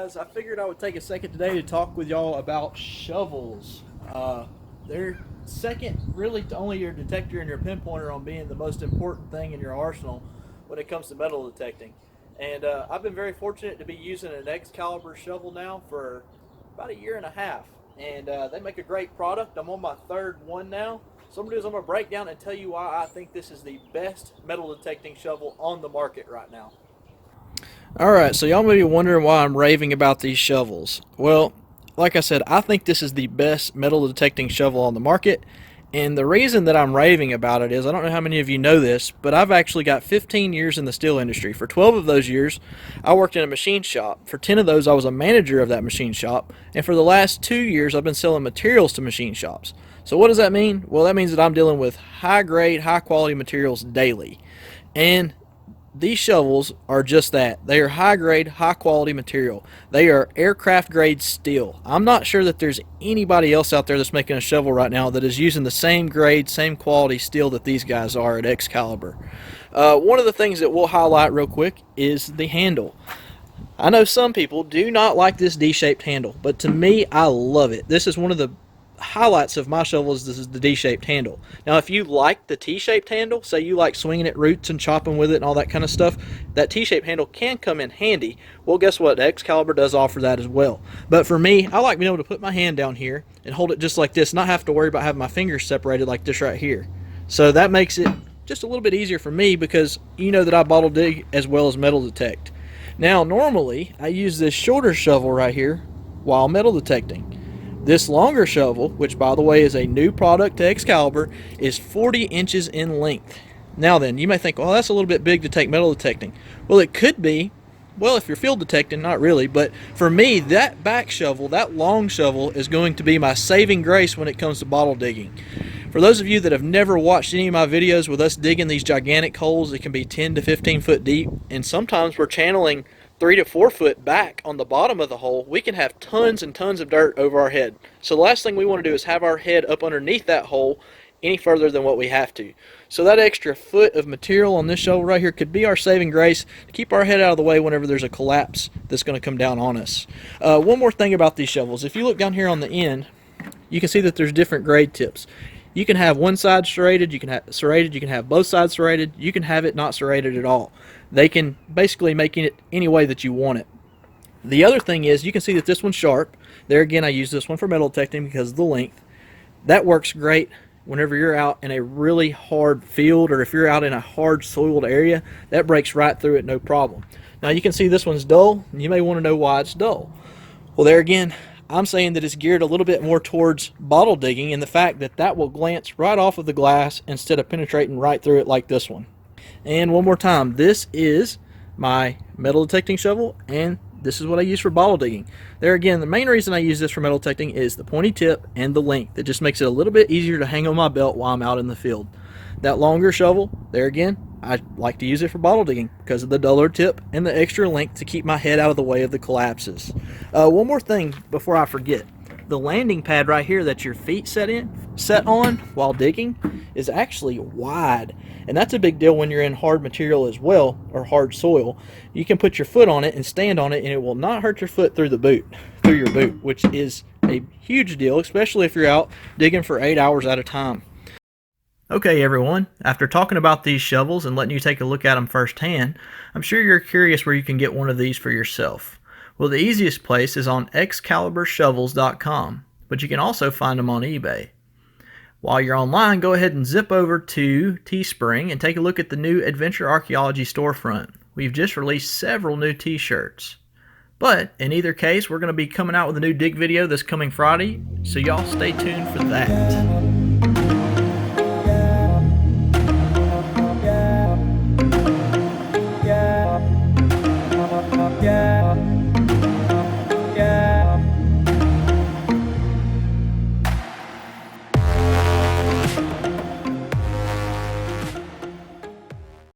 guys, I figured I would take a second today to talk with y'all about shovels. They're second really to only your detector and your pinpointer on being the most important thing in your arsenal when it comes to metal detecting. And I've been very fortunate to be using an Excalibur shovel now for about a year and a half. And they make a great product. I'm on my third one now. So I'm going to break down and tell you why I think this is the best metal detecting shovel on the market right now. Alright, so y'all may be wondering why I'm raving about these shovels. Well, like I said, I think this is the best metal detecting shovel on the market. And the reason that I'm raving about it is, I don't know how many of you know this, but I've actually got 15 years in the steel industry. For 12 of those years, I worked in a machine shop. For 10 of those, I was a manager of that machine shop. And for the last 2 years, I've been selling materials to machine shops. So what does that mean? Well, that means that I'm dealing with high grade, high quality materials daily. And these shovels are just that. They are high grade, high quality material. They are aircraft grade steel. I'm not sure that there's anybody else out there that's making a shovel right now that is using the same grade, same quality steel that these guys are at Excalibur. One of the things that we'll highlight real quick is the handle. I know some people do not like this D-shaped handle, but to me, I love it. This is one of the highlights of my shovels. This is the D-shaped handle. Now, if you like the T-shaped handle, say you like swinging at roots and chopping with it and all that kind of stuff, that T-shaped handle can come in handy. Well, guess what? Excalibur does offer that as well. But for me, I like being able to put my hand down here and hold it just like this, not have to worry about having my fingers separated like this right here. So that makes it just a little bit easier for me, because you know that I bottle dig as well as metal detect. Now, normally, I use this shorter shovel right here while metal detecting. This longer shovel, which by the way is a new product to Excalibur, is 40 inches in length. Now then, you may think, well, that's a little bit big to take metal detecting. Well, it could be. Well, if you're field detecting, not really. But for me, that back shovel, that long shovel, is going to be my saving grace when it comes to bottle digging. For those of you that have never watched any of my videos with us digging these gigantic holes that can be 10 to 15 foot deep, and sometimes we're channeling 3 to 4 foot back on the bottom of the hole, we can have tons and tons of dirt over our head. So the last thing we want to do is have our head up underneath that hole any further than what we have to. So that extra foot of material on this shovel right here could be our saving grace to keep our head out of the way whenever there's a collapse that's going to come down on us. One more thing about these shovels. If you look down here on the end, you can see that there's different grade tips. You can have one side serrated, you can have both sides serrated, you can have it not serrated at all. They can basically make it any way that you want it. The other thing is, you can see that this one's sharp. There again, I use this one for metal detecting because of the length. That works great whenever you're out in a really hard field, or if you're out in a hard soiled area. That breaks right through it, no problem. Now you can see this one's dull, and you may want to know why it's dull. Well, there again, I'm saying that it's geared a little bit more towards bottle digging, and the fact that that will glance right off of the glass instead of penetrating right through it like this one. And one more time, this is my metal detecting shovel, and this is what I use for bottle digging. There again, the main reason I use this for metal detecting is the pointy tip and the length. It just makes it a little bit easier to hang on my belt while I'm out in the field. That longer shovel, there again, I like to use it for bottle digging because of the duller tip and the extra length to keep my head out of the way of the collapses. One more thing before I forget. The landing pad right here that your feet set on while digging is actually wide, and that's a big deal when you're in hard material as well, or hard soil. You can put your foot on it and stand on it, and it will not hurt your foot through your boot, which is a huge deal, especially if you're out digging for 8 hours at a time. Okay everyone, after talking about these shovels and letting you take a look at them firsthand, I'm sure you're curious where you can get one of these for yourself. Well, the easiest place is on excaliburshovels.com, but you can also find them on eBay. While you're online, go ahead and zip over to Teespring and take a look at the new Adventure Archaeology storefront. We've just released several new t-shirts. But in either case, we're going to be coming out with a new dig video this coming Friday, so y'all stay tuned for that.